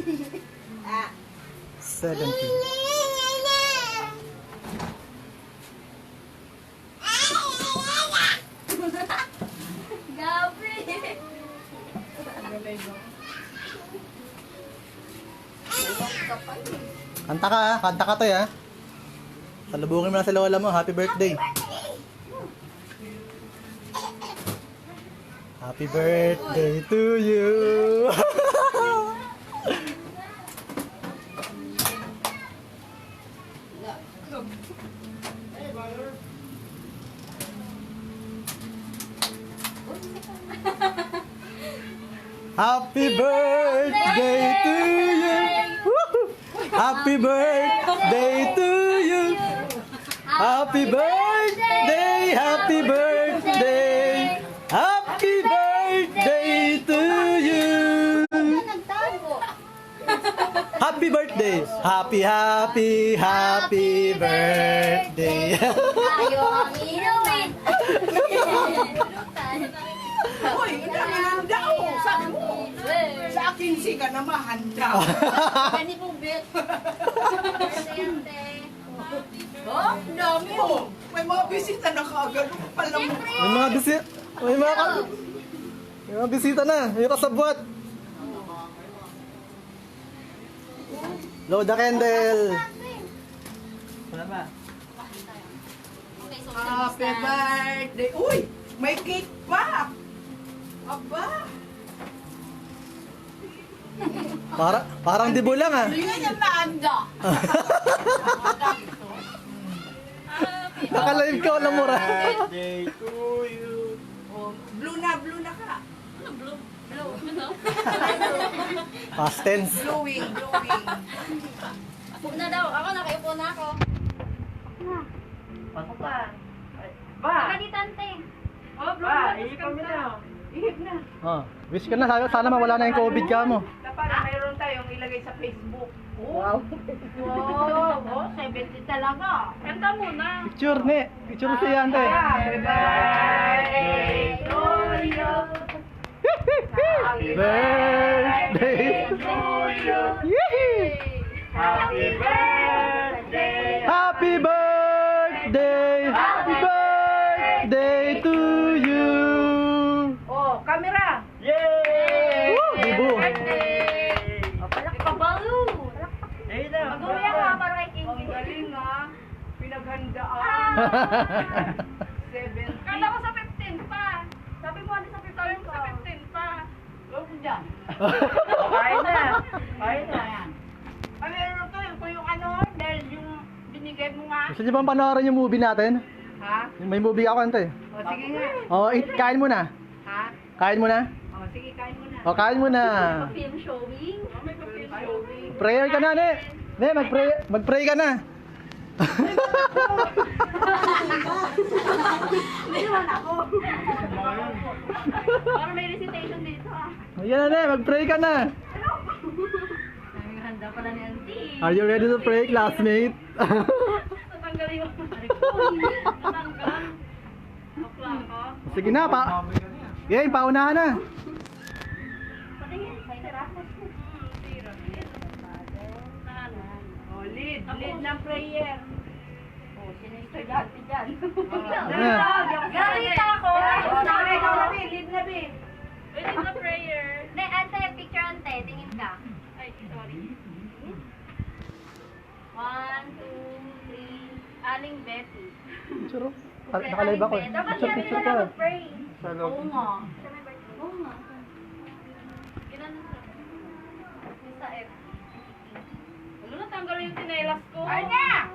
70. Kanta ka ha, kanta ka to ha. Salubungin mo na sa lola mo, happy birthday. Happy birthday to you. Happy birthday to you. Happy birthday to you. Happy birthday, happy birthday. Happy birthday to you. Happy birthday. Happy, happy, happy birthday. Tayo ang inumin. Hoy, dami ng daw. Sabi mo, sa akin si ka na mahanda. Gani pong bet. Oh, dami mo. May mga bisita na kagad. Palam mo. May mga bisita na. May kasabwat. Blow the candle. Okay, so Happy birthday. Uy, may cake pa. Aba. Parang dibo lang ah. Hindi nga na anda. Nakalive ka walang mura. Birthday to you. Oh, blue na ka. Past tense. Glowing. Upo na daw. Ako, nakaiupo na ako. Ano pa? Ba, Kaditante. Ihip kami na. ihip na. Oh, wish ka na. Sana mawala na yung COVID ka mo. Dapat mayroon tayong ilagay sa Facebook. Wow. Wow, 70 talaga. Kanta muna. Picture ni. Picture si Yante. Happy birthday to you. Happy birthday to you. Yee! Happy birthday. Happy birthday. Happy birthday to you. Oh, camera. Yay! Woo! Dibo. Kabalo. Ayun na. Mag-uwi ako para kay King. Ang galing ah. Pinaghandaan. 70. Kala ko sa 15 pa. Sabi mo ano sa 15 sa 15 pa. Huwag dyan. Kain na. Kain na. Ano meron to yung ano, dahil yung binigay mo nga. Gusto niyo bang panoorin yung movie natin? Ha? May movie ako ante. O sige nga. Oh, kain mo na. Ha? Kain mo na. O sige, kain mo na. Oh, kain mo na. Film showing. May pa-film showing. Prayer ka na, ne. Ne, mag-pray ka na. Hindi naman ako. Parang may recitation dito ah. Ayan na, ne, mag-pray ka na. Ang handa pala ni Auntie. Are you ready to pray, classmate? Tatanggalin mo. Tatanggal. Bakla ako. Sige na, Game, paunahan na. Patingin. May terapos. Tira. O, lead ng prayer. Oh, sino yung estudyante dyan? Garita ako. O, sige, ikaw na, Bi. Lead na, Bi. Lead na prayer. Ne, ante, picture ante. Tingin ka. Ay, sorry. 1, 2, 3. Aling Betty. Picture. Nakalive ako eh. Dapat Picture, yan picture na ka. mag-pray. Sa loob. Oo nga. Oo nga. Ginanon sa sa F. Ano na tanggal yung tinelas ko? Ay na!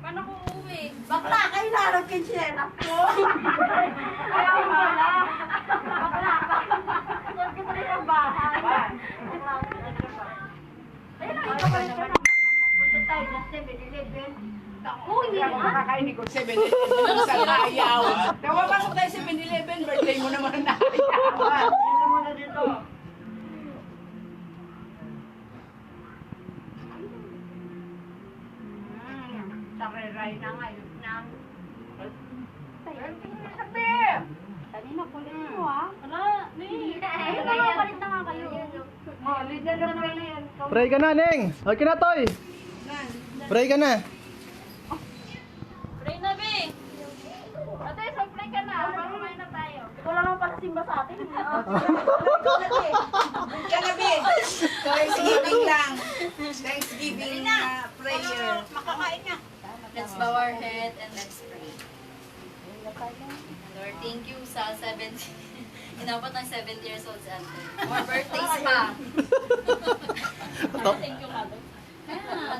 Paano ko uuwi? Bakla, kailangan kayo sinenap ko. Ayaw mo pala. Bakla ka. Saan ka sa isang bahay? Ayun lang, ikaw pa rin ka na. Punta tayo ng 7-Eleven. Uy, hindi Ako naman. makakain ko 7-Eleven sa ayaw. Nawapasok tayo 7-Eleven, birthday mo naman na ayaw. Ayun muna dito. Tareray na ngayon na. Sabi! Kanina kulit mo ah. Ano? Ni. Kaya palit na nga kayo. Oh, lead na ng prayer. Pray ka na, Neng. Okay na, Toy. Pray ka na. Pray na, be! Ate, pray ka na. Para kumain na tayo. Wala naman pala simba sa atin. Kalabi. Thanksgiving lang. Thanksgiving prayer. Makakain na. Let's bow our head and let's pray. Lord, thank you sa 70. Inabot ng 70 years old si Ate. More birthdays pa. Thank you, Mother.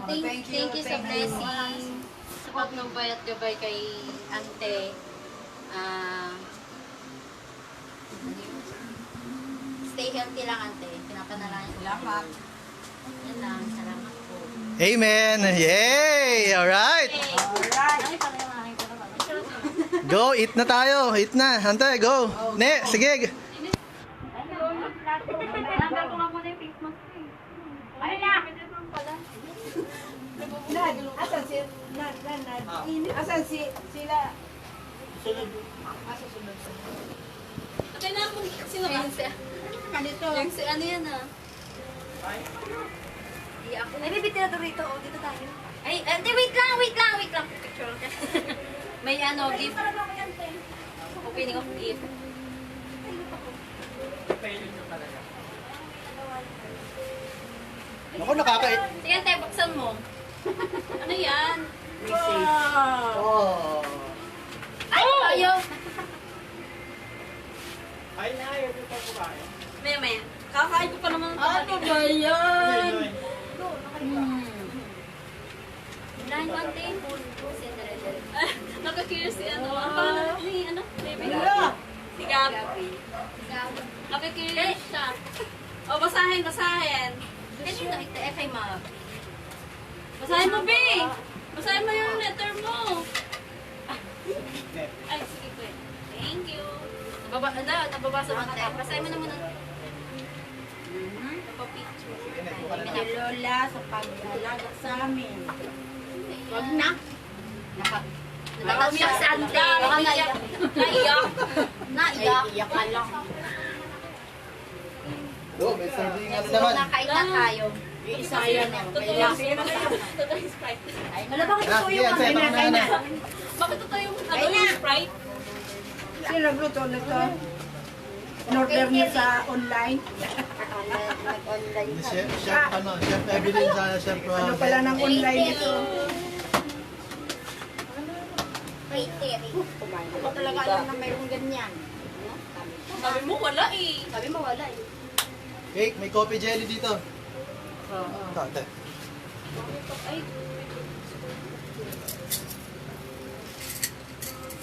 Thank you sa blessing. Sa pagnubay at gabay kay Ante. Stay healthy lang, Ante. Pinapanalangin ko. Salamat. Yan lang. Salamat po. Amen. Yay! Alright. Alright. Go, eat na tayo. Eat na. Ante, go. Ne, sige. Tanggal ko nga muna yung face mask ko eh. Ay na! Nad, asan si Nad? Asan si sila? Patay na ako. Sino ba? Kanito. Yung si ano yan ah. Iyak ko. Ay, may tira rito. Oh, dito tayo. Ay, ante, wait lang. Picture ka. May ano, gift. Opening of gift. Ako nakakait. Sige, ante, buksan mo. Ano yan? Oh. Ay, ayaw. Ay na, yun yung pagkukain. Maya. Kakain ko pa naman. Ano ba yan? Nine one day. Cinderella. Nakakurious si ano. Ang pangalan ni ano? Baby. Si Gabi. Nakakurious siya. O, basahin. Kanina ito, kay Ma. Basahin mo, B! Basahin mo yung letter mo. Ay, sige ko eh. Thank you. Nababasa mo na. Basahin mo na muna. Napapicture. Si Lola sa pag-alaga sa amin. Wag na. Nakaumiyak si Ante. Baka naiyak. Naiyak. Iyak ka lang. Go, may serving ano So, naman. nakain na tayo. Isaya na. Totoo yung Sprite. Wala bakit Ah, ito sige, yung Ante, ano baka na. Bakit totoo yung ano yung Sprite? Sino nagluto nito? In-order niyo sa online? Chef, Chef Evelyn sa Chef. Ano pala ng online nito? Ako talaga alam na mayroong ganyan. Sabi mo wala eh. Sabi mo wala eh. Cake, may coffee jelly dito. Oo. Ito, ate. Ay.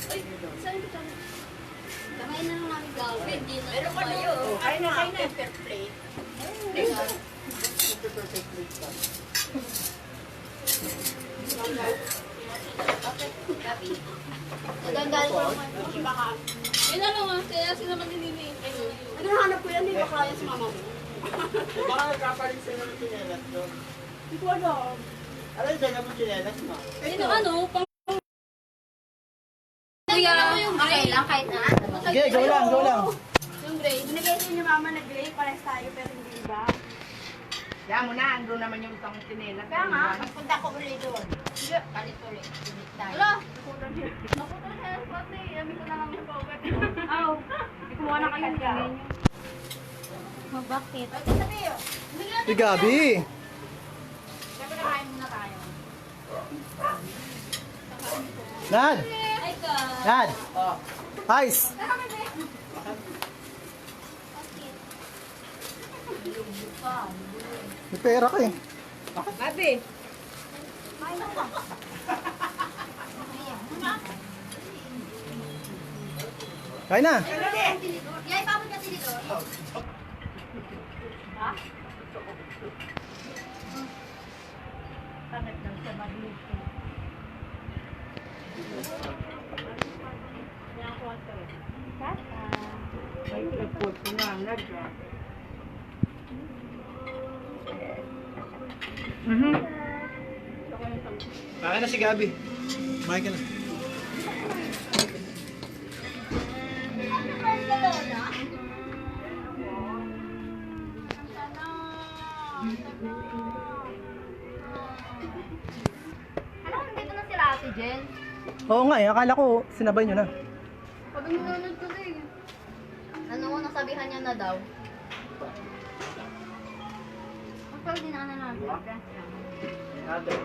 Ay, saan ito tayo? Kamain na lang namin gawin. Hindi na Meron pa tayo. doon. Kain na. Pepper plate. Gabi. Nagandali ko lang. Yun ano nga, kaya sila manilinig. Naghahanap ko yan, hindi ko kaya sa mama mo. Baka nagkapalit sila ng chinelas doon. Hindi ko alam. Alam yung dala mo chinelas mo? Sino ano? Pang... Kuya, okay lang kahit na. Sige, go lang. Yung grade. Binigay din ni mama na grade, pares tayo, pero hindi ba? Kaya mo na, andun naman yung itong tinela. Kaya nga, magpunta ko ulit doon. Palit ulit. Ulit tayo. Wala. Napunta na sa airport eh. Yamin ko na lang yung power. Aw. Hindi kumuha na kayo ng ganyan. Mabakit. Si Gabi. Siyempre nakain muna tayo. Nad. Ay ka. Nad. Ice. May pera ka eh. Babi. Kain na. Yay, pamod kasi dito. Ay, nagput ko na, nag-drop. Kain na si Gabi. Kumain ka na. Ano, nandito na sila Ate Jen? Oo nga eh, akala ko sinabay nyo na. Pag nanonood ko din. Ano ko, nasabihan niya na daw. Ang pala din na natin. Natin.